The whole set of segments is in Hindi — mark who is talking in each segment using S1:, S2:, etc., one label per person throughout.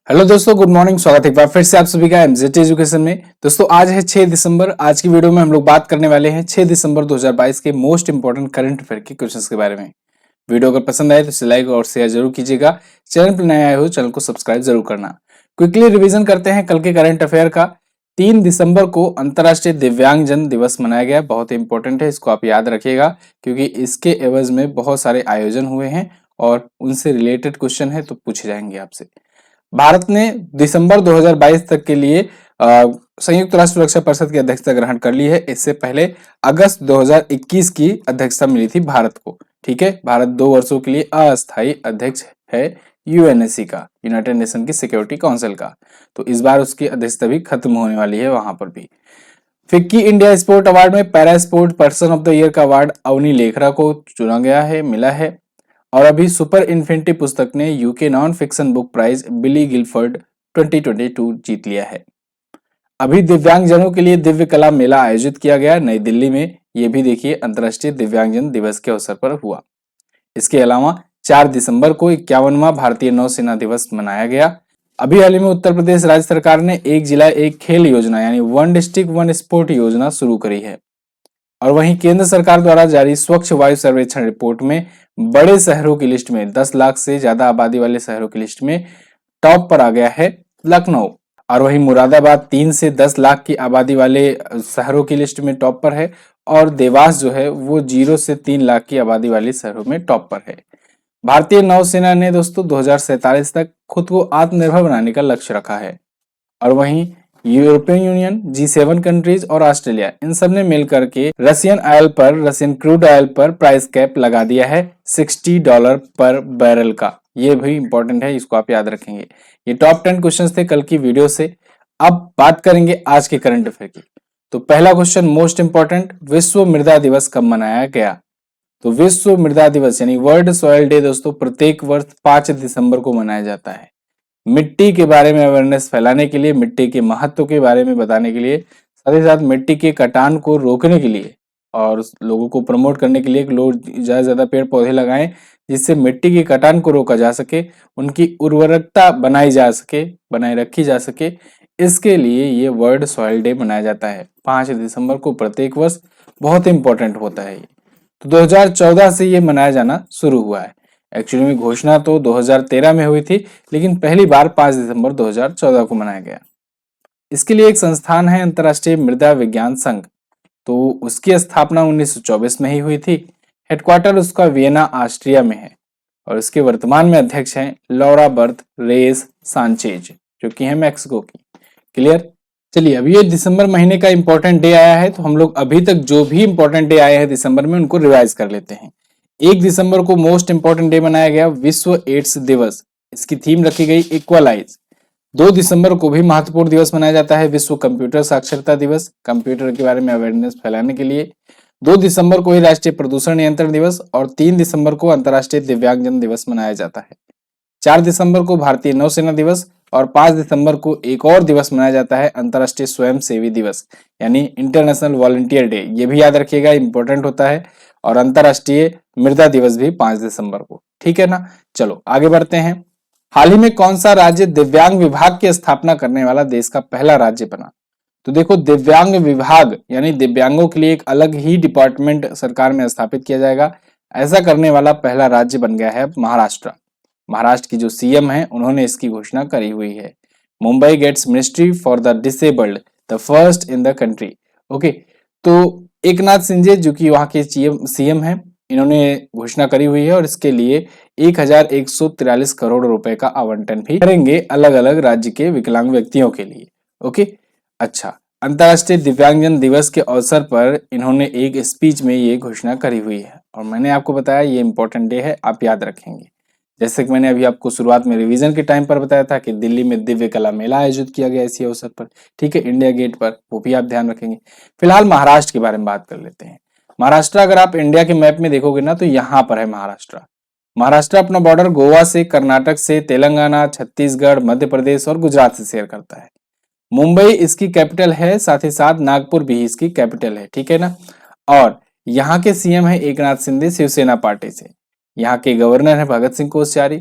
S1: हेलो दोस्तों, गुड मॉर्निंग। स्वागत है एक बार फिर से आप सभी का एमजेड एजुकेशन में। दोस्तों आज है 6 दिसंबर। आज की वीडियो में हम लोग बात करने वाले हैं 6 दिसंबर 2022 के मोस्ट इंपोर्टेंट करंट अफेयर के क्वेश्चंस के बारे में। वीडियो अगर पसंद आए तो इसे लाइक और शेयर जरूर कीजिएगा। चैनल पर नए आए हो चैनल को सब्सक्राइब जरूर करना। क्विकली रिवीजन करते हैं कल के करंट अफेयर का। 3 दिसंबर को अंतर्राष्ट्रीय दिव्यांगजन दिवस मनाया गया। बहुत ही इंपॉर्टेंट है, इसको आप याद रखिएगा क्योंकि इसके एवज में बहुत सारे आयोजन हुए हैं और उनसे रिलेटेड क्वेश्चन है तो पूछे जाएंगे आपसे। भारत ने दिसंबर 2022 तक के लिए संयुक्त राष्ट्र सुरक्षा परिषद की अध्यक्षता ग्रहण कर ली है। इससे पहले अगस्त 2021 की अध्यक्षता मिली थी भारत को। ठीक है, भारत 2 वर्षों के लिए अस्थायी अध्यक्ष है यूएनएससी का, यूनाइटेड नेशन की सिक्योरिटी काउंसिल का। तो इस बार उसकी अध्यक्षता भी खत्म होने वाली है वहां पर भी। फिक्की इंडिया स्पोर्ट अवार्ड में para sport person of the year का अवार्ड अवनी लेखरा को चुना गया है, मिला है। और अभी सुपर इन्फिनिटी पुस्तक ने UK non fiction book prize Baillie Gifford 2022 जीत लिया है। अभी दिव्यांगजनों के लिए दिव्य कला मेला आयोजित किया गया नई दिल्ली में। ये भी देखिए अंतर्राष्ट्रीय दिव्यांगजन दिवस के अवसर पर हुआ। इसके अलावा 4 दिसंबर को 51वां भारतीय नौसेना दिवस मनाया गया। अभी हाल ही में उत्तर प्रदेश राज्य सरकार ने एक जिला एक खेल योजना यानी वन डिस्ट्रिक्ट वन स्पोर्ट योजना शुरू करी है। और वहीं केंद्र सरकार द्वारा जारी स्वच्छ वायु सर्वेक्षण रिपोर्ट में बड़े शहरों की लिस्ट में 10 लाख से ज्यादा आबादी वाले शहरों की लिस्ट में टॉप पर आ गया है लखनऊ। और वहीं मुरादाबाद 3 से 10 लाख की आबादी वाले शहरों की लिस्ट में टॉप पर है। और देवास जो है वो 0 से 3 लाख की आबादी वाले शहरों में टॉप पर है। भारतीय नौसेना ने दोस्तों 2047 तक खुद को आत्मनिर्भर बनाने का लक्ष्य रखा है। और वहीं यूरोपियन यूनियन, G7 कंट्रीज और ऑस्ट्रेलिया इन सब ने मिलकर के रशियन क्रूड ऑयल पर प्राइस कैप लगा दिया है $60 पर बैरल का। ये भी इंपॉर्टेंट है, इसको आप याद रखेंगे। ये टॉप 10 क्वेश्चंस थे कल की वीडियो से। अब बात करेंगे आज के करंट अफेयर की। तो पहला क्वेश्चन मोस्ट इंपॉर्टेंट, विश्व मृदा दिवस कब मनाया गया? तो विश्व मृदा दिवस यानी वर्ल्ड सॉइल डे दोस्तों प्रत्येक वर्ष 5 दिसंबर को मनाया जाता है। मिट्टी के बारे में अवेयरनेस फैलाने के लिए, मिट्टी के महत्व के बारे में बताने के लिए, साथ ही साथ मिट्टी के कटान को रोकने के लिए और लोगों को प्रमोट करने के लिए कि लोग ज्यादा से ज्यादा पेड़ पौधे लगाएं जिससे मिट्टी के कटान को रोका जा सके, उनकी उर्वरकता बनाए रखी जा सके। इसके लिए ये वर्ल्ड सॉइल डे मनाया जाता है 5 दिसंबर को प्रत्येक वर्ष। बहुत इंपॉर्टेंट होता है ये। तो 2014 से ये मनाया जाना शुरू हुआ है। एक्चुअली में घोषणा तो 2013 में हुई थी, लेकिन पहली बार 5 दिसंबर 2014 को मनाया गया। इसके लिए एक संस्थान है अंतर्राष्ट्रीय मृदा विज्ञान संघ। तो उसकी स्थापना 1924 में ही हुई थी। हेडक्वार्टर उसका वियना ऑस्ट्रिया में है। और इसके वर्तमान में अध्यक्ष हैं लौरा बर्थ रेस सांचेज, जो कि है मैक्सिको की। क्लियर? चलिए, अब ये दिसंबर महीने का इंपॉर्टेंट डे आया है तो हम लोग अभी तक जो भी इंपॉर्टेंट डे आए हैं दिसंबर में उनको रिवाइज कर लेते हैं। 1 दिसंबर को मोस्ट इंपॉर्टेंट डे मनाया गया विश्व एड्स दिवस। इसकी थीम रखी गई इक्वलाइज। 2 दिसंबर को भी महत्वपूर्ण दिवस मनाया जाता है विश्व कंप्यूटर साक्षरता दिवस, कंप्यूटर के बारे में अवेयरनेस फैलाने के लिए। 2 दिसंबर को ही राष्ट्रीय प्रदूषण नियंत्रण दिवस और 3 दिसंबर को अंतर्राष्ट्रीय दिव्यांगजन दिवस मनाया जाता है। 4 दिसंबर को भारतीय नौसेना दिवस और 5 दिसंबर को एक और दिवस मनाया जाता है अंतर्राष्ट्रीय स्वयंसेवी दिवस यानी इंटरनेशनल वॉलंटियर डे। ये भी याद रखिएगा, इंपॉर्टेंट होता है। और अंतर्राष्ट्रीय मृदा दिवस भी 5 दिसंबर को। ठीक है ना? चलो आगे बढ़ते हैं। हाल ही में कौन सा राज्य दिव्यांग विभाग की स्थापना करने वाला देश का पहला राज्य बना? तो देखो, दिव्यांग विभाग यानी दिव्यांगों के लिए एक अलग ही डिपार्टमेंट सरकार में स्थापित किया जाएगा। ऐसा करने वाला पहला राज्य बन गया है महाराष्ट्र। महाराष्ट्र की जो सीएम है उन्होंने इसकी घोषणा करी हुई है। Mumbai gets ministry for the disabled, the first in the country. Okay, तो एकनाथ शिंदे जो कि वहां के सीएम हैं, इन्होंने घोषणा करी हुई है और इसके लिए 1143 करोड़ रुपए का आवंटन भी करेंगे अलग अलग राज्य के विकलांग व्यक्तियों के लिए। ओके, अच्छा, अंतर्राष्ट्रीय दिव्यांगजन दिवस के अवसर पर इन्होंने एक स्पीच में ये घोषणा करी हुई है। और मैंने आपको बताया ये इंपॉर्टेंट डे है, आप याद रखेंगे। जैसे कि मैंने अभी आपको शुरुआत में रिवीजन के टाइम पर बताया था कि दिल्ली में दिव्य कला मेला आयोजित किया गया इसी अवसर पर। ठीक है, इंडिया गेट पर, वो भी आप ध्यान रखेंगे। फिलहाल महाराष्ट्र के बारे में बात कर लेते हैं। महाराष्ट्र अगर आप इंडिया के मैप में देखोगे ना तो यहाँ पर है महाराष्ट्र। महाराष्ट्र अपना बॉर्डर गोवा से, कर्नाटक से, तेलंगाना, छत्तीसगढ़, मध्य प्रदेश और गुजरात से शेयर करता है। मुंबई इसकी कैपिटल है, साथ ही साथ नागपुर भी इसकी कैपिटल है। ठीक है ना? और यहाँ के सीएम है एकनाथ शिंदे शिवसेना पार्टी से। यहाँ के गवर्नर है भगत सिंह कोश्यारी।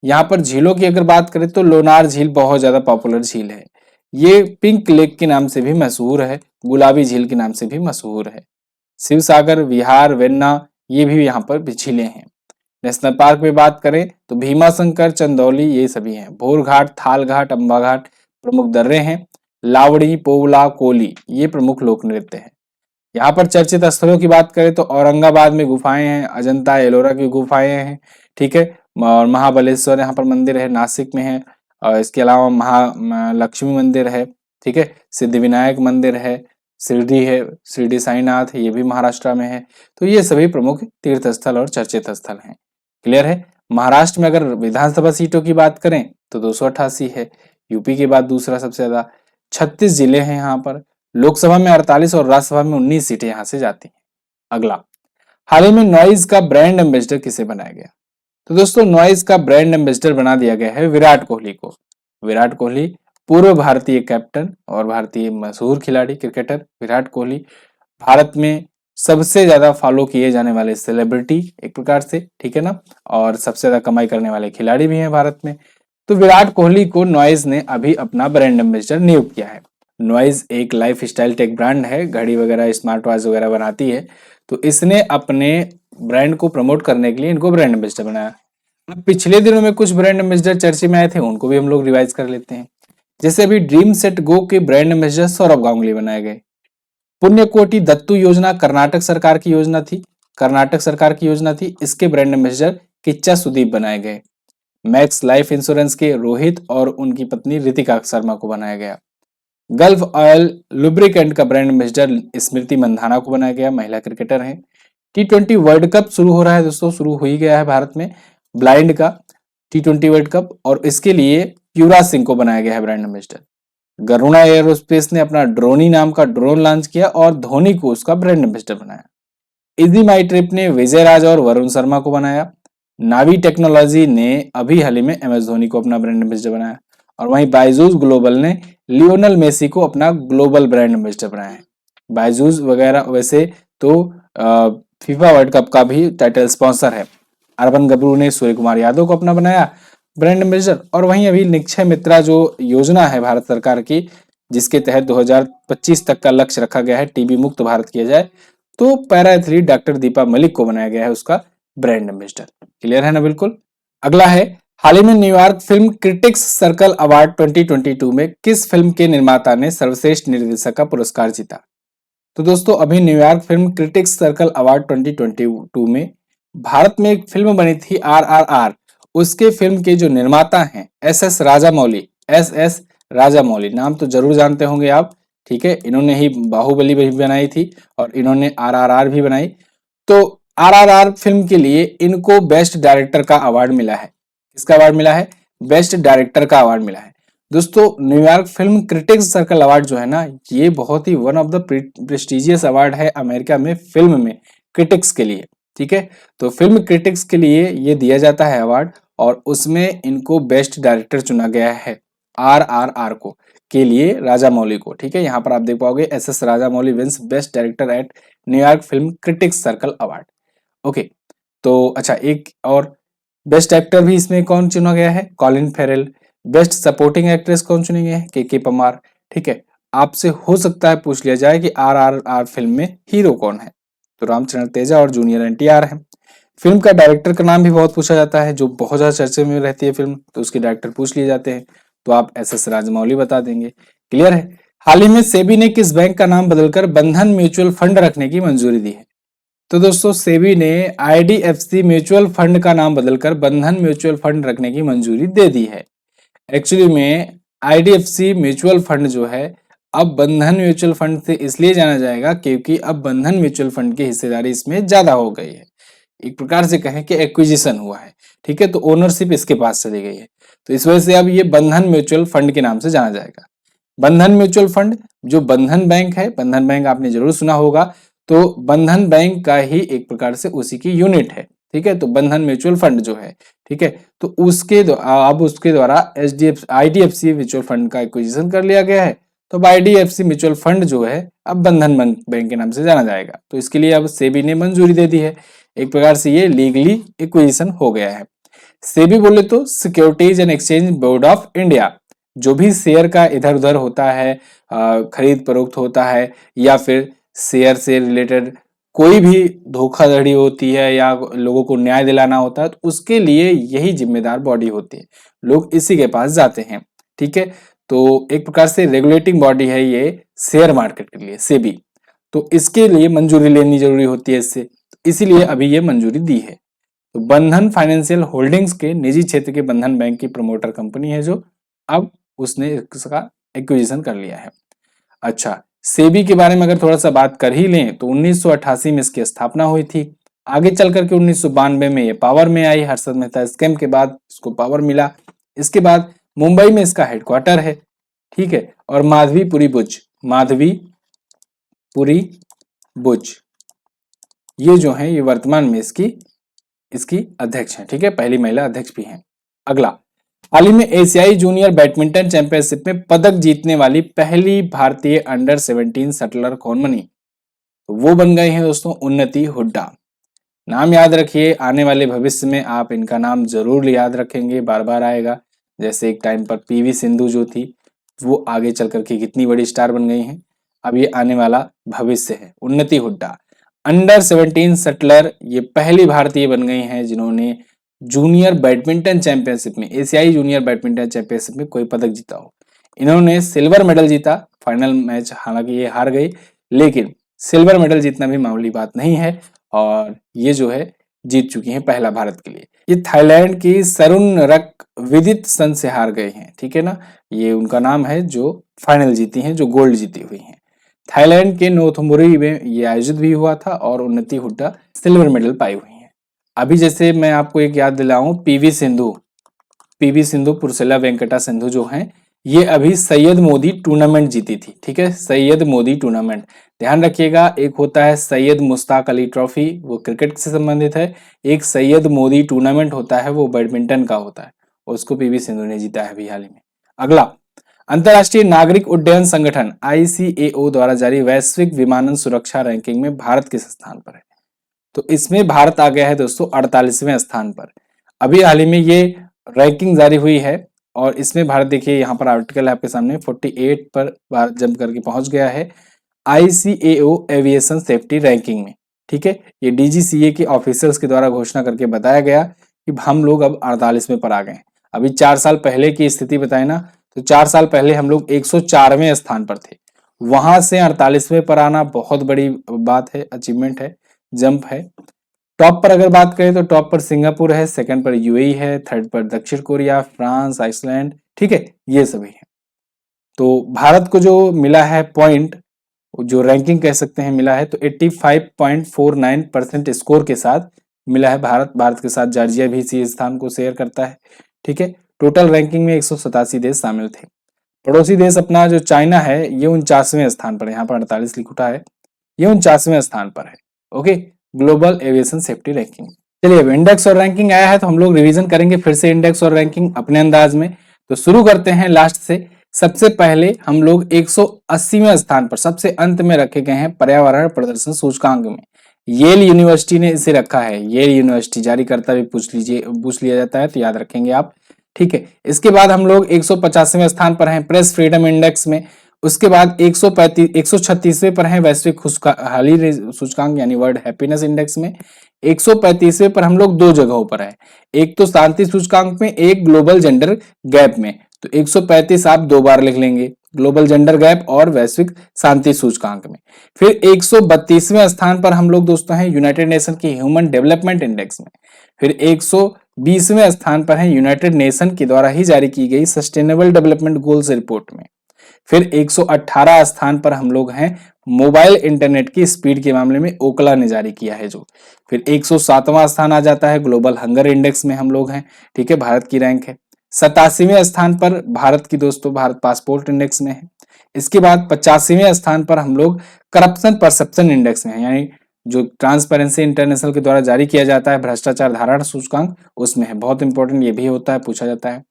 S1: यहाँ पर झीलों की अगर बात करें तो लोनार झील बहुत ज्यादा पॉपुलर झील है। ये पिंक लेक के नाम से भी मशहूर है, गुलाबी झील के नाम से भी मशहूर है। शिव सागर, विहार, वेन्ना, ये भी यहाँ पर झीलें हैं। नेशनल पार्क में बात करें तो भीमा शंकर, चंदौली, ये सभी हैं। भोर घाट, थाल घाट, अम्बा घाट प्रमुख दर्रे हैं। लावड़ी, पोवला, कोली ये प्रमुख लोक नृत्य हैं। यहाँ पर चर्चित स्थलों की बात करें तो औरंगाबाद में गुफाएं हैं, अजंता एलोरा की गुफाएं हैं, ठीक है। और महाबलेश्वर यहाँ पर मंदिर है, नासिक में है। और इसके अलावा लक्ष्मी मंदिर है, ठीक है। सिद्धिविनायक मंदिर है, शिरडी है, शिरडी साईनाथ है, ये भी महाराष्ट्र में है। तो ये सभी प्रमुख तीर्थ स्थल और चर्चित स्थल हैं। क्लियर है। महाराष्ट्र में अगर विधानसभा सीटों की बात करें तो 288 है, यूपी के बाद दूसरा सबसे ज्यादा। 36 जिले हैं यहाँ पर। लोकसभा में 48 और राज्यसभा में 19 सीटें यहां से जाती हैं। अगला, हाल ही में नॉइज का ब्रांड एम्बेसडर किसे बनाया गया? तो दोस्तों नॉइज का ब्रांड एम्बेसडर बना दिया गया है विराट कोहली को। विराट कोहली पूर्व भारतीय कैप्टन और भारतीय मशहूर खिलाड़ी क्रिकेटर विराट कोहली भारत में सबसे ज्यादा फॉलो किए जाने वाले सेलिब्रिटी एक प्रकार से, ठीक है ना, और सबसे ज्यादा कमाई करने वाले खिलाड़ी भी हैं भारत में। तो विराट कोहली को नॉइज ने अभी अपना ब्रांड एम्बेसडर नियुक्त किया है। नॉइज एक लाइफ स्टाइल टेक ब्रांड है, घड़ी वगैरह, स्मार्ट वॉच वगैरह बनाती है। तो इसने अपने ब्रांड को प्रमोट करने के लिए इनको ब्रांड एम्बेसडर बनाया। अब पिछले दिनों में कुछ ब्रांड एम्बेसडर चर्चे में आए थे, उनको भी हम लोग रिवाइज कर लेते हैं। जैसे अभी ड्रीम सेट गो के ब्रांड एम्बेसडर सौरभ गांगुली बनाए गए। पुण्यकोटि दत्तू योजना कर्नाटक सरकार की योजना थी, इसके ब्रांड एम्बेसडर किच्चा सुदीप बनाए गए। मैक्स लाइफ इंश्योरेंस के रोहित और उनकी पत्नी रितिका शर्मा को बनाया गया। गल्फ ऑयल लुब्रिकेंट का ब्रांड एम्बेसडर स्मृति मंधाना को बनाया गया, महिला क्रिकेटर हैं। T20 वर्ल्ड कप शुरू हो रहा है दोस्तों, शुरू हो ही गया है भारत में, ब्लाइंड का T20 वर्ल्ड कप, और इसके लिए युवराज सिंह को बनाया गया है ब्रांड एम्बेसडर। गरुड़ा एयरोस्पेस ने अपना ड्रोनी नाम का ड्रोन लॉन्च किया और धोनी को उसका ब्रांड एम्बेसडर बनाया। इजी माई ट्रिप ने विजय राज और वरुण शर्मा को बनाया। नावी टेक्नोलॉजी ने अभी हाल ही में MS धोनी को अपना ब्रांड एम्बेसडर बनाया। और वहीं बायजूस ग्लोबल ने लियोनल मेसी को अपना ग्लोबल ब्रांड एम्बेसडर बनाया है। बायजूस वगैरह वैसे तो फीफा वर्ल्ड कप का भी टाइटल स्पॉन्सर है। अर्बन गबरू ने सूर्य कुमार यादव को अपना बनाया ब्रांड एम्बेसडर। और वहीं अभी निक्षय मित्रा जो योजना है भारत सरकार की, जिसके तहत 2025 तक का लक्ष्य रखा गया है टीबी मुक्त भारत किया जाए, तो para athlete doctor Deepa Malik को बनाया गया है उसका ब्रांड एम्बेसडर। क्लियर है ना? बिल्कुल। अगला है, हाल ही में New York film critics circle award 2022 में किस फिल्म के निर्माता ने सर्वश्रेष्ठ निर्देशक का पुरस्कार जीता? तो दोस्तों अभी New York film critics circle award 2022 में भारत में एक फिल्म बनी थी RRR, उसके फिल्म के जो निर्माता हैं SS राजामौली, नाम तो जरूर जानते होंगे आप, ठीक है। इन्होंने ही बाहुबली भी बनाई थी और इन्होंने RRR भी बनाई। तो RRR फिल्म के लिए इनको बेस्ट डायरेक्टर का अवार्ड मिला है। किसका अवार्ड मिला है? बेस्ट डायरेक्टर का अवार्ड मिला है। दोस्तों New York film critics circle award जो है ना, ये बहुत ही one of the prestigious award है अमेरिका में फिल्म में क्रिटिक्स के लिए, ठीक है। तो फिल्म क्रिटिक्स के लिए ये दिया जाता है अवार्ड, और उसमें इनको बेस्ट डायरेक्टर चुना गया है RRR को के लिए राजामौली को, ठीक है। यहाँ पर आप देख पाओगे SS Rajamouli wins best director at New York film critics circle award. Okay, तो अच्छा एक और बेस्ट एक्टर भी इसमें कौन चुना गया है? कॉलिन फेरेल। बेस्ट सपोर्टिंग एक्ट्रेस कौन चुने गए हैं? के परमार, ठीक है। आपसे हो सकता है पूछ लिया जाए कि RRR फिल्म में हीरो कौन है, तो रामचरण तेजा और जूनियर NTR है। फिल्म का डायरेक्टर का नाम भी बहुत पूछा जाता है, जो बहुत ज्यादा चर्चे में रहती है फिल्म, तो उसके डायरेक्टर पूछ लिए जाते हैं, तो आप SS राजमौली बता देंगे। क्लियर है। हाल ही में सेबी ने किस बैंक का नाम बदलकर बंधन म्यूचुअल फंड रखने की मंजूरी दी है? तो दोस्तों सेबी ने IDFC म्यूचुअल फंड का नाम बदलकर बंधन म्यूचुअल फंड रखने की मंजूरी दे दी है। एक्चुअली में IDFC म्यूचुअल फंड जो है अब बंधन म्यूचुअल फंड से इसलिए जाना जाएगा क्योंकि अब बंधन म्यूचुअल फंड की हिस्सेदारी इसमें ज्यादा हो गई है। एक प्रकार से कहें कि एक्विजिशन हुआ है, ठीक है, तो ओनरशिप इसके पास चली गई है, तो इस वजह से अब ये बंधन म्यूचुअल फंड के नाम से जाना जाएगा। बंधन म्यूचुअल फंड जो बंधन बैंक है, बंधन बैंक आपने जरूर सुना होगा, तो बंधन बैंक का ही एक प्रकार से उसी की यूनिट है, ठीक है। तो बंधन म्यूचुअल फंड जो है, ठीक है, तो अब उसके द्वारा IDFC म्यूचुअल फंड का एक्विजिशन कर लिया गया है, तो अब IDFC म्यूचुअल फंड जो है अब बंधन बैंक के नाम से जाना जाएगा। तो इसके लिए अब सेबी ने मंजूरी दे दी है, एक प्रकार से ये लीगली एक्विजिशन हो गया है। सेबी बोले तो securities and exchange board of India, जो भी शेयर का इधर उधर होता है, खरीद फरोख्त होता है, या फिर शेयर से रिलेटेड कोई भी धोखाधड़ी होती है या लोगों को न्याय दिलाना होता है, तो उसके लिए यही जिम्मेदार बॉडी होती है, लोग इसी के पास जाते हैं। ठीक है, तो एक प्रकार से रेगुलेटिंग बॉडी है ये शेयर मार्केट के लिए, सेबी। तो इसके लिए मंजूरी लेनी जरूरी होती है इससे, इसीलिए अभी ये मंजूरी दी है। तो बंधन फाइनेंशियल होल्डिंग्स के निजी क्षेत्र के बंधन बैंक की प्रमोटर कंपनी है, जो अब उसने इसका एक्विजिशन कर लिया है। अच्छा, सेबी के बारे में अगर थोड़ा सा बात कर ही लें तो 1988 में इसकी स्थापना हुई थी। आगे चल करके 1992 में ये पावर में आई, हर्षद मेहता स्कैम के बाद इसको पावर मिला। इसके बाद मुंबई में इसका हेडक्वार्टर है। ठीक है, और माधवीपुरी बुच ये जो है ये वर्तमान में इसकी अध्यक्ष हैं। ठीक है, पहली महिला अध्यक्ष भी हैं। अगला, हाल ही में एशियाई जूनियर बैडमिंटन चैंपियनशिप में पदक जीतने वाली पहली भारतीय अंडर 17 शटलर कौन बनी? तो वो बन गए हैं दोस्तों उन्नति हुड्डा। नाम याद रखिए, आने वाले भविष्य में आप इनका नाम जरूर याद रखेंगे, बार बार आएगा। जैसे एक टाइम पर पीवी सिंधु जो थी वो आगे चल करके कितनी बड़ी स्टार बन गई हैं, अब ये आने वाला भविष्य है। उन्नति हुड्डा अंडर 17 शटलर ये पहली भारतीय बन गई हैं जिन्होंने जूनियर बैडमिंटन चैंपियनशिप में, एशियाई जूनियर बैडमिंटन चैंपियनशिप में कोई पदक जीता हो। इन्होंने सिल्वर मेडल जीता, फाइनल मैच हालांकि ये हार गई, लेकिन सिल्वर मेडल जीतना भी मामूली बात नहीं है, और ये जो है जीत चुकी हैं पहला भारत के लिए। ये थाईलैंड की सरुनरक विदित सन से हार गए हैं। ठीक है ना, ये उनका नाम है जो फाइनल जीती हैं, जो गोल्ड जीती हुई हैं। थाईलैंड के नोथमुरी में ये आयोजित भी हुआ था और उन्नति हुड्डा सिल्वर मेडल पाई हुई हैं। अभी जैसे मैं आपको एक याद दिलाऊं, पीवी सिंधु पुरसेला वेंकटा सिंधु जो हैं, ये अभी सैयद मोदी टूर्नामेंट जीती थी। ठीक है, सैयद मोदी टूर्नामेंट, ध्यान रखिएगा। एक होता है सैयद मुश्ताक अली ट्रॉफी, वो क्रिकेट से संबंधित है। एक सैयद मोदी टूर्नामेंट होता है, वो बैडमिंटन का होता है, और उसको पीवी सिंधु ने जीता है अभी हाल ही में। अगला, अंतर्राष्ट्रीय नागरिक उड्डयन संगठन ICAO द्वारा जारी वैश्विक विमानन सुरक्षा रैंकिंग में भारत किस स्थान पर है? तो इसमें भारत आ गया है दोस्तों 48वें स्थान पर। अभी हाल ही में ये रैंकिंग जारी हुई है, और इसमें भारत देखिए यहाँ पर आर्टिकल आपके सामने 48 पर भारत जंप करके पहुंच गया है ICAO एविएशन सेफ्टी रैंकिंग में। ठीक है, ये DGCA के ऑफिसर्स के द्वारा घोषणा करके बताया गया कि हम लोग अब 48वें पर आ गए। अभी 4 साल पहले की स्थिति बताए ना, तो 4 साल पहले हम लोग 104वें स्थान पर थे, वहां से 48वें पर आना बहुत बड़ी बात है, अचीवमेंट है, जंप है। टॉप पर अगर बात करें तो टॉप पर सिंगापुर है, सेकंड पर UAE है, थर्ड पर दक्षिण कोरिया, फ्रांस, आइसलैंड। ठीक है, ये सभी है। तो भारत को जो मिला है पॉइंट, जो रैंकिंग कह सकते हैं मिला है, तो 85.49% स्कोर के साथ मिला है भारत के साथ जॉर्जिया भी इसी स्थान को शेयर करता है। ठीक है, टोटल रैंकिंग में 187 देश शामिल थे। पड़ोसी देश अपना जो चाइना है ये 49वें स्थान पर है, यहाँ पर 48 लिख उठा है, ये 49वें स्थान पर है। Okay, global aviation safety ranking. चलिए, अब इंडेक्स और रैंकिंग आया है तो हम लोग रिवीजन करेंगे फिर से इंडेक्स और रैंकिंग अपने अंदाज में। तो शुरू करते हैं लास्ट से। सबसे पहले हम लोग 180वें स्थान पर सबसे अंत में रखे गए हैं पर्यावरण प्रदर्शन सूचकांक में। येल यूनिवर्सिटी ने इसे रखा है, येल यूनिवर्सिटी जारी करता भी पूछ लिया जाता है, तो याद रखेंगे आप। ठीक है, इसके बाद हम लोग 150वें स्थान पर हैं प्रेस फ्रीडम इंडेक्स में। उसके बाद 136वें पर हैं वैश्विक खुशहाली सूचकांक यानी वर्ल्ड हैप्पीनेस इंडेक्स में। 135वें पर हम लोग 2 जगहों पर हैं, एक तो शांति सूचकांक में, एक ग्लोबल जेंडर गैप में। तो 135 आप 2 बार लिख लेंगे, ग्लोबल जेंडर गैप और वैश्विक शांति सूचकांक में। फिर 132वें स्थान पर हम लोग दोस्तों हैं यूनाइटेड नेशन की ह्यूमन डेवलपमेंट इंडेक्स में। फिर 120वें स्थान पर है यूनाइटेड नेशन के द्वारा ही जारी की गई सस्टेनेबल डेवलपमेंट गोल्स रिपोर्ट में। फिर 118 स्थान पर हम लोग हैं मोबाइल इंटरनेट की स्पीड के मामले में, ओकला ने जारी किया है जो। फिर 107वां स्थान आ जाता है ग्लोबल हंगर इंडेक्स में हम लोग हैं। ठीक है, भारत की रैंक है। 87वें स्थान पर भारत की दोस्तों भारत पासपोर्ट इंडेक्स में है। इसके बाद 85वें स्थान पर हम लोग करप्शन परसेप्शन इंडेक्स में है, यानी जो ट्रांसपेरेंसी इंटरनेशनल के द्वारा जारी किया जाता है भ्रष्टाचार धारणा सूचकांक, उसमें है। बहुत इंपॉर्टेंट ये भी होता है, पूछा जाता है।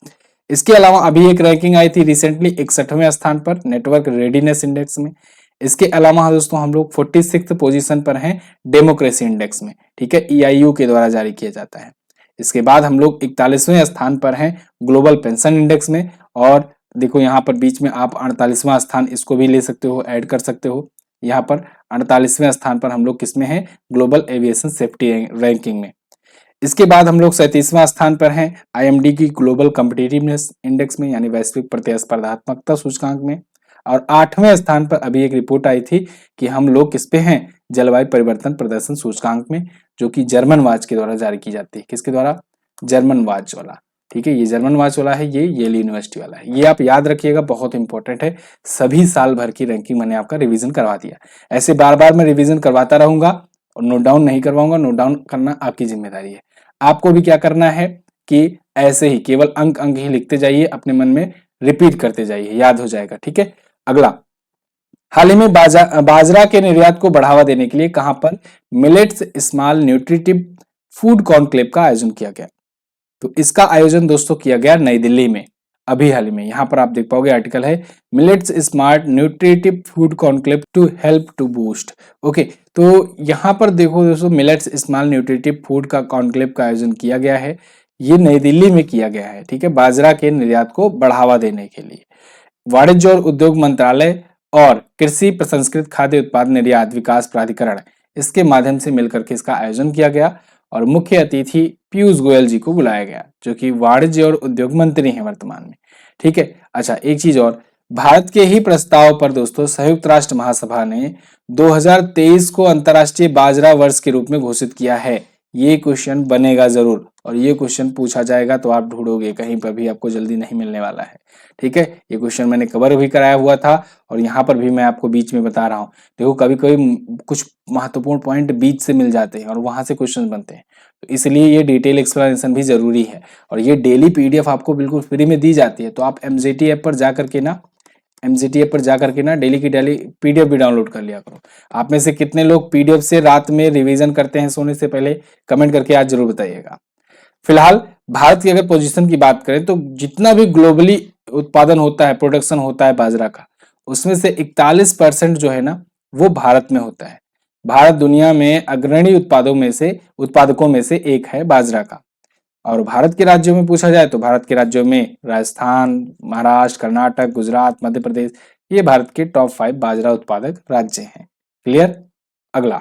S1: इसके अलावा अभी एक रैंकिंग आई थी रिसेंटली 61वें स्थान पर नेटवर्क रेडीनेस इंडेक्स में। इसके अलावा दोस्तों हम लोग 46 पोजीशन पर हैं डेमोक्रेसी इंडेक्स में। ठीक है, EIU के द्वारा जारी किया जाता है। इसके बाद हम लोग 41वें स्थान पर हैं ग्लोबल पेंशन इंडेक्स में। और देखो यहाँ पर बीच में आप 48वां स्थान इसको भी ले सकते हो, ऐड कर सकते हो। यहाँ पर 48वें स्थान पर हम लोग किसमें हैं, ग्लोबल एविएशन सेफ्टी रैंकिंग में। इसके बाद हम लोग 37वां स्थान पर हैं आईएमडी की ग्लोबल कॉम्पिटिटिवनेस इंडेक्स में, यानी वैश्विक प्रतिस्पर्धात्मकता सूचकांक में। और 8वें स्थान पर अभी एक रिपोर्ट आई थी कि हम लोग किस पे हैं, जलवायु परिवर्तन प्रदर्शन सूचकांक में, जो कि जर्मन वाच के द्वारा जारी की जाती है। किसके द्वारा, जर्मन वाच वाला। ठीक है, ये जर्मन वाच वाला है, ये येल यूनिवर्सिटी वाला है। ये आप याद रखिएगा, बहुत इंपॉर्टेंट है। सभी साल भर की रैंकिंग मैंने आपका रिवीजन करवा दिया। ऐसे बार बार मैं रिवीजन करवाता रहूंगा और नोट डाउन नहीं करवाऊंगा। नोट डाउन करना आपकी जिम्मेदारी है। आपको भी क्या करना है कि ऐसे ही केवल अंक अंक ही लिखते जाइए, अपने मन में रिपीट करते जाइए, याद हो जाएगा। ठीक है, अगला, हाल ही में बाजरा के निर्यात को बढ़ावा देने के लिए कहां पर millets small nutritive food conclave का आयोजन किया गया। तो इसका आयोजन दोस्तों किया गया नई दिल्ली में, अभी हाल ही में। यहां पर आप देख पाओगे, आर्टिकल है millets smart nutritive food conclave to help to boost. Okay, तो यहां पर देखो दोस्तों, मिलेट्स स्मॉल न्यूट्रिटिव फूड का कॉन्क्लेव का आयोजन किया गया है। ये नई दिल्ली में किया गया है। ठीक है, बाजरा के निर्यात को बढ़ावा देने के लिए वाणिज्य और उद्योग मंत्रालय और कृषि प्रसंस्कृत खाद्य उत्पाद निर्यात विकास प्राधिकरण, इसके माध्यम से मिलकर के इसका आयोजन किया गया। और मुख्य अतिथि पीयूष गोयल जी को बुलाया गया, जो कि वाणिज्य और उद्योग मंत्री हैं वर्तमान में। ठीक है, अच्छा, एक चीज और, भारत के ही प्रस्ताव पर दोस्तों संयुक्त राष्ट्र महासभा ने 2023 को अंतर्राष्ट्रीय बाजरा वर्ष के रूप में घोषित किया है। ये क्वेश्चन बनेगा जरूर, और ये क्वेश्चन पूछा जाएगा तो आप ढूंढोगे, कहीं पर भी आपको जल्दी नहीं मिलने वाला है। ठीक है, ये क्वेश्चन मैंने कवर भी कराया हुआ था, और यहाँ पर भी मैं आपको बीच में बता रहा हूँ। देखो, कभी कभी कुछ महत्वपूर्ण पॉइंट बीच से मिल जाते हैं और वहां से क्वेश्चन बनते हैं, तो इसलिए ये डिटेल एक्सप्लेनेशन भी जरूरी है। और ये डेली पीडीएफ आपको बिल्कुल फ्री में दी जाती है। तो आप एमजेटी ऐप पर जाकर के ना डेली की डेली पीडीएफ भी डाउनलोड कर लिया करो। आप में से कितने लोग पीडीएफ से रात में रिवीजन करते हैं सोने से पहले, कमेंट करके आज जरूर बताइएगा। फिलहाल भारत की अगर पोजीशन की बात करें तो जितना भी ग्लोबली उत्पादन होता है, प्रोडक्शन होता है बाजरा का, उसमें से 41% जो है ना, वो भारत में होता है। भारत दुनिया में अग्रणी उत्पादकों में से एक है बाजरा का। और भारत के राज्यों में पूछा जाए तो भारत के राज्यों में राजस्थान, महाराष्ट्र, कर्नाटक, गुजरात, मध्य प्रदेश, ये भारत के टॉप 5 बाजरा उत्पादक राज्य हैं। क्लियर, अगला,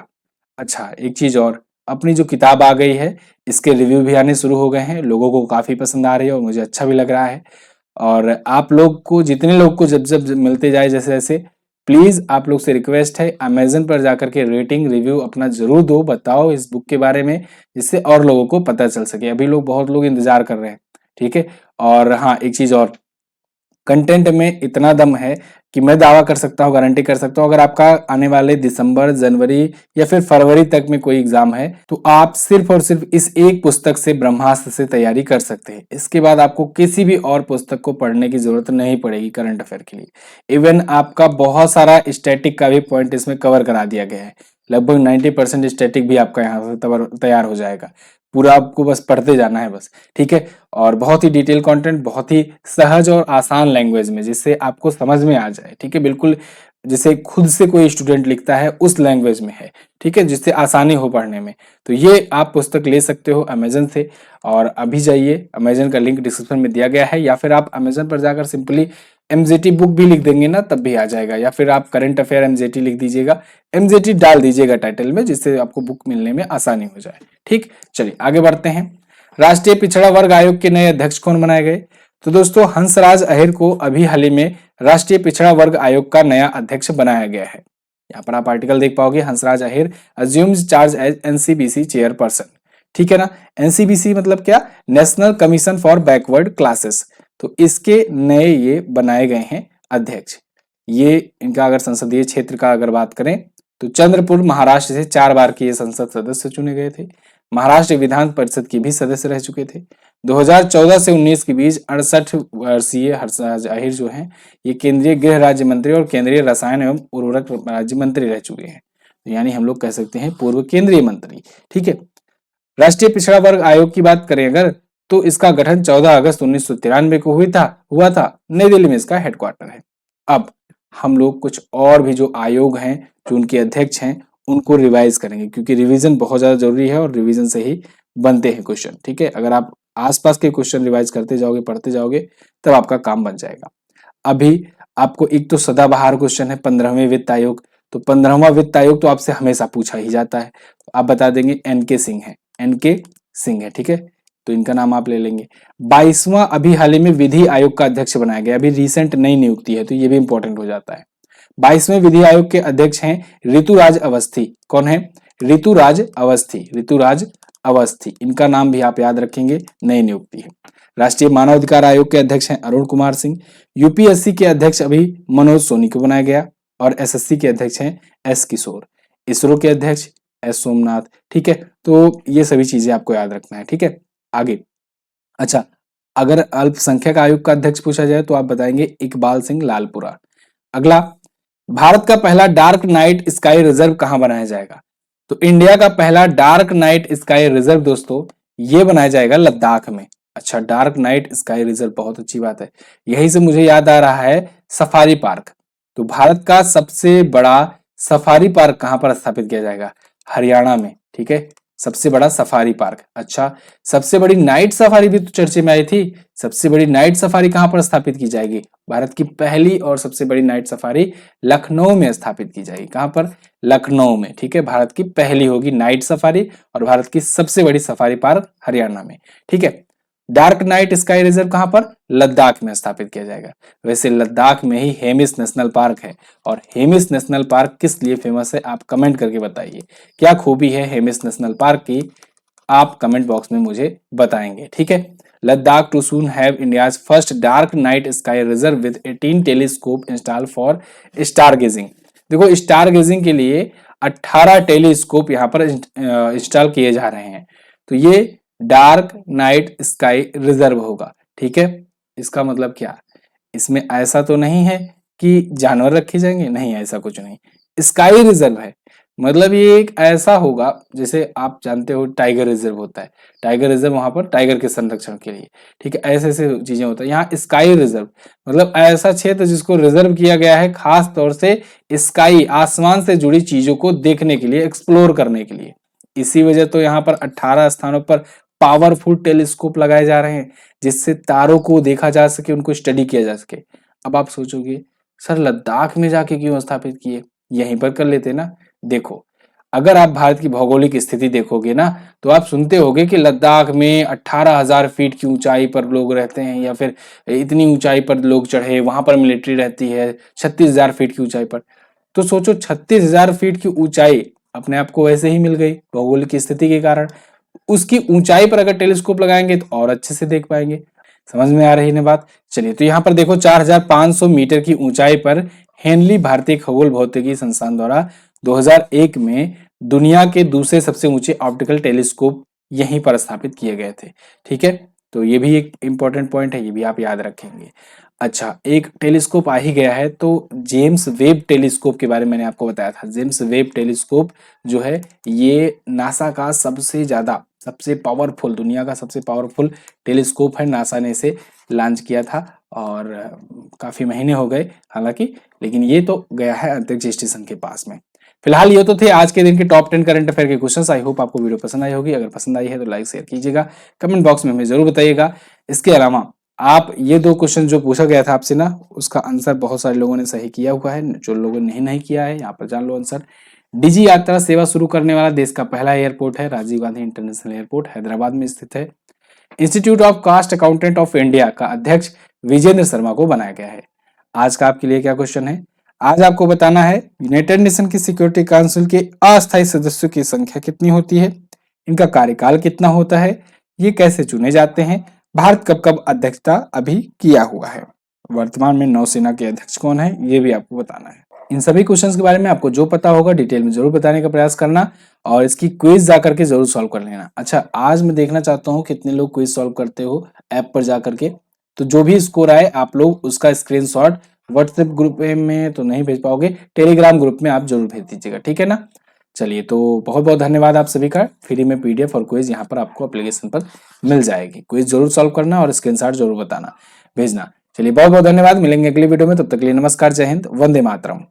S1: अच्छा, एक चीज और, अपनी जो किताब आ गई है, इसके रिव्यू भी आने शुरू हो गए हैं। लोगों को काफी पसंद आ रही है और मुझे अच्छा भी लग रहा है। और आप लोग को, जितने लोग को जब जब मिलते जाए जैसे जैसे, प्लीज आप लोग से रिक्वेस्ट है, अमेजन पर जाकर के रेटिंग रिव्यू अपना जरूर दो, बताओ इस बुक के बारे में, जिससे और लोगों को पता चल सके। अभी बहुत लोग इंतजार कर रहे हैं। ठीक है, और हाँ, एक चीज और, कंटेंट में इतना दम है कि मैं दावा कर सकता हूँ, गारंटी कर सकता हूँ, अगर आपका आने वाले दिसंबर, जनवरी या फिर फरवरी तक में कोई एग्जाम है, तो आप सिर्फ और सिर्फ इस एक पुस्तक से, ब्रह्मास्त्र से तैयारी कर सकते हैं। इसके बाद आपको किसी भी और पुस्तक को पढ़ने की जरूरत नहीं पड़ेगी करंट अफेयर के लिए। इवन आपका बहुत सारा स्टैटिक का भी पॉइंट इसमें कवर करा दिया गया है। लगभग 90% स्टैटिक भी आपका यहाँ से तैयार हो जाएगा। पूरा आपको बस पढ़ते जाना है बस। ठीक है, और बहुत ही डिटेल कंटेंट, बहुत ही सहज और आसान लैंग्वेज में, जिससे आपको समझ में आ जाए। ठीक है, बिल्कुल जैसे खुद से कोई स्टूडेंट लिखता है उस लैंग्वेज में है। ठीक है, जिससे आसानी हो पढ़ने में। तो ये आप पुस्तक ले सकते हो अमेजन से, और अभी जाइए, अमेजन का लिंक डिस्क्रिप्शन में दिया गया है, या फिर आप अमेजन पर जाकर सिंपली एमजेटी बुक भी लिख देंगे ना, तब भी आ जाएगा। या फिर आप करंट अफेयर एमजेटी लिख दीजिएगा, एमजेटी डाल दीजिएगा टाइटल में, जिससे आपको बुक मिलने में आसानी हो जाए। ठीक, चलिए आगे बढ़ते हैं। राष्ट्रीय पिछड़ा वर्ग आयोग के नए अध्यक्ष कौन बनाए गए? तो दोस्तों, हंसराज अहिर को अभी हाल ही में राष्ट्रीय पिछड़ा वर्ग आयोग का नया अध्यक्ष बनाया गया है। यहाँ पर आप आर्टिकल देख पाओगे, Hansraj Ahir assumes charge as NCBC chairperson. ठीक है ना, एनसीबीसी मतलब क्या, national commission for backward classes. तो इसके नए ये बनाए गए हैं अध्यक्ष। ये इनका अगर संसदीय क्षेत्र का अगर बात करें तो चंद्रपुर महाराष्ट्र से 4 बार के ये संसद सदस्य चुने गए थे। महाराष्ट्र विधान परिषद के भी सदस्य रह चुके थे। 2014 से 19 के बीच 68 वर्षीय हंसराज अहिर जो हैं, ये केंद्रीय गृह राज्य मंत्री और केंद्रीय रसायन एवं उर्वरक राज्य मंत्री रह चुके हैं। यानी हम लोग कह सकते हैं पूर्व केंद्रीय मंत्री। ठीक है, राष्ट्रीय पिछड़ा वर्ग आयोग की बात करें अगर, तो इसका गठन 14 अगस्त 1993 को हुआ था। नई दिल्ली में इसका हेडक्वार्टर है। अब हम लोग कुछ और भी जो आयोग हैं, जो उनके अध्यक्ष हैं, उनको रिवाइज करेंगे, क्योंकि रिवीजन बहुत ज्यादा जरूरी है और रिवीजन से ही बनते हैं क्वेश्चन। ठीक है, अगर आप आसपास के क्वेश्चन रिवाइज करते जाओगे, पढ़ते जाओगे, तब आपका काम बन जाएगा। अभी आपको एक तो सदाबहार क्वेश्चन है 15वें वित्त आयोग, तो 15वां वित्त आयोग तो आपसे हमेशा पूछा ही जाता है, तो आप बता देंगे एनके सिंह है, एनके सिंह है। ठीक है, तो इनका नाम आप ले लेंगे। 22वां अभी हाल ही में विधि आयोग का अध्यक्ष बनाया गया, अभी रिसेंट नई नियुक्ति है, तो ये भी इंपॉर्टेंट हो जाता है। 22वें विधि आयोग के अध्यक्ष हैं ऋतुराज अवस्थी। कौन है? ऋतुराज अवस्थी, ऋतुराज अवस्थी, इनका नाम भी आप याद रखेंगे, नई नियुक्ति है। राष्ट्रीय मानव अधिकार आयोग के अध्यक्ष हैं अरुण कुमार सिंह। यूपीएससी के अध्यक्ष अभी मनोज सोनी को बनाया गया, और एसएससी के अध्यक्ष हैं एस किशोर। इसरो के अध्यक्ष एस सोमनाथ। ठीक है, तो ये सभी चीजें आपको याद रखना है। ठीक है, आगे। अच्छा, अगर अल्पसंख्यक आयोग का अध्यक्ष पूछा जाए तो आप बताएंगे इकबाल सिंह लालपुरा। अगला, भारत का पहला डार्क नाइट स्काई रिजर्व कहां बनाया जाएगा? तो इंडिया का पहला डार्क नाइट स्काई रिजर्व दोस्तों ये बनाया जाएगा लद्दाख में। अच्छा, डार्क नाइट स्काई रिजर्व, बहुत अच्छी बात है। यही से मुझे याद आ रहा है सफारी पार्क। तो भारत का सबसे बड़ा सफारी पार्क कहां पर स्थापित किया जाएगा? हरियाणा में। ठीक है, सबसे बड़ा सफारी पार्क। अच्छा, सबसे बड़ी नाइट सफारी भी तो चर्चे में आई थी। सबसे बड़ी नाइट सफारी कहां पर स्थापित की जाएगी? भारत की पहली और सबसे बड़ी नाइट सफारी लखनऊ में स्थापित की जाएगी। कहां पर? लखनऊ में। ठीक है, भारत की पहली होगी नाइट सफारी, और भारत की सबसे बड़ी सफारी पार्क हरियाणा में। ठीक है, डार्क नाइट स्काई रिजर्व कहां पर? लद्दाख में स्थापित किया जाएगा। वैसे लद्दाख में ही हेमिस नेशनल पार्क है, और हेमिस नेशनल पार्क किस लिए फेमस है आप कमेंट करके बताइए। क्या खूबी है हेमिस नेशनल पार्क की, आप कमेंट बॉक्स में मुझे बताएंगे। ठीक है, Ladakh to soon have India's first dark night sky reserve with 18 telescope install for stargazing. देखो, स्टार गेजिंग के लिए 18 टेलीस्कोप यहाँ पर इंस्टॉल किए जा रहे हैं। तो ये डार्क नाइट स्काई रिजर्व होगा। ठीक है, इसका मतलब क्या? इसमें ऐसा तो नहीं है कि जानवर रखे जाएंगे, नहीं, ऐसा कुछ नहीं। स्काई रिजर्व है, मतलब ये एक ऐसा होगा जैसे आप जानते हो टाइगर रिजर्व होता है। टाइगर रिजर्व वहां पर टाइगर के संरक्षण के लिए। ठीक है, ऐसे ऐसे चीजें होता है। यहाँ स्काई रिजर्व मतलब ऐसा क्षेत्र जिसको रिजर्व किया गया है खास तौर से स्काई, आसमान से जुड़ी चीजों को देखने के लिए, एक्सप्लोर करने के लिए। इसी वजह तो यहाँ पर 18 स्थानों पर पावरफुल टेलीस्कोप लगाए जा रहे हैं, जिससे तारों को देखा जा सके, उनको स्टडी किया जा सके। अब आप सोचोगे सर लद्दाख में जाके क्यों स्थापित किए, यहीं पर कर लेते ना। देखो, अगर आप भारत की भौगोलिक स्थिति देखोगे ना, तो आप सुनते होगे कि लद्दाख में 18,000 फीट की ऊंचाई पर लोग रहते हैं, या फिर इतनी ऊंचाई पर लोग चढ़े, वहां पर मिलिट्री रहती है 36,000 फीट की ऊंचाई पर। तो सोचो 36,000 फीट की ऊंचाई अपने आप को वैसे ही मिल गई भौगोलिक स्थिति के कारण। उसकी ऊंचाई पर अगर टेलीस्कोप लगाएंगे तो और अच्छे से देख पाएंगे। समझ में आ रही है बात? चलिए, तो यहाँ पर देखो 4,500 मीटर की ऊंचाई पर हेनली भारतीय खगोल भौतिकी संस्थान द्वारा 2001 में दुनिया के दूसरे सबसे ऊंचे ऑप्टिकल टेलीस्कोप यहीं पर स्थापित किए गए थे। ठीक है, तो ये भी एक इंपॉर्टेंट पॉइंट है, ये भी आप याद रखेंगे। अच्छा, एक टेलीस्कोप आ ही गया है, तो जेम्स वेब टेलीस्कोप के बारे में मैंने आपको बताया था। जेम्स वेब टेलीस्कोप जो है ये नासा का सबसे पावरफुल, दुनिया का सबसे पावरफुल टेलीस्कोप है। नासा ने इसे लॉन्च किया था, और काफी महीने हो गए हालांकि, लेकिन ये तो गया है अंतरिक्ष स्टेशन के पास में। फिलहाल ये तो थे आज के दिन के टॉप 10 करंट अफेयर के क्वेश्चंस। आई होप आपको वीडियो पसंद आई होगी। अगर पसंद आई है तो लाइक शेयर कीजिएगा, कमेंट बॉक्स में हमें जरूर बताइएगा। इसके अलावा आप ये 2 क्वेश्चन जो पूछा गया था आपसे ना, उसका आंसर बहुत सारे लोगों ने सही किया हुआ है। जो लोगों ने नहीं किया है, यहाँ पर जान लो आंसर। डिजी यात्रा सेवा शुरू करने वाला देश का पहला एयरपोर्ट है राजीव गांधी इंटरनेशनल एयरपोर्ट, हैदराबाद में स्थित है। Institute of cast accountant of India का अध्यक्ष विजेंद्र शर्मा को बनाया गया है। आज का आपके लिए क्या क्वेश्चन है? आज आपको बताना है यूनाइटेड नेशन की सिक्योरिटी काउंसिल के अस्थायी सदस्यों की संख्या कितनी होती है, इनका कार्यकाल कितना होता है, ये कैसे चुने जाते हैं, भारत कब कब अध्यक्षता अभी किया हुआ है, वर्तमान में नौसेना के अध्यक्ष कौन है, ये भी आपको बताना है। इन सभी क्वेश्चंस के बारे में आपको जो पता होगा डिटेल में जरूर बताने का प्रयास करना, और इसकी क्विज जाकर के जरूर सॉल्व कर लेना। अच्छा, आज मैं देखना चाहता हूँ कितने लोग क्विज सॉल्व करते हो ऐप पर जाकर के। तो जो भी स्कोर आए आप लोग उसका स्क्रीनशॉट व्हाट्सएप ग्रुप में तो नहीं भेज पाओगे, टेलीग्राम ग्रुप में आप जरूर भेज दीजिएगा, ठीक है ना। चलिए, तो बहुत बहुत धन्यवाद आप सभी का। फ्री में पीडीएफ और क्विज यहाँ पर आपको एप्लीकेशन पर मिल जाएगी। क्विज जरूर सॉल्व करना और स्क्रीनशॉट जरूर बताना, भेजना। चलिए, बहुत बहुत धन्यवाद। मिलेंगे अगली वीडियो में, तब तक के लिए नमस्कार, जय हिंद, वंदे मातरम।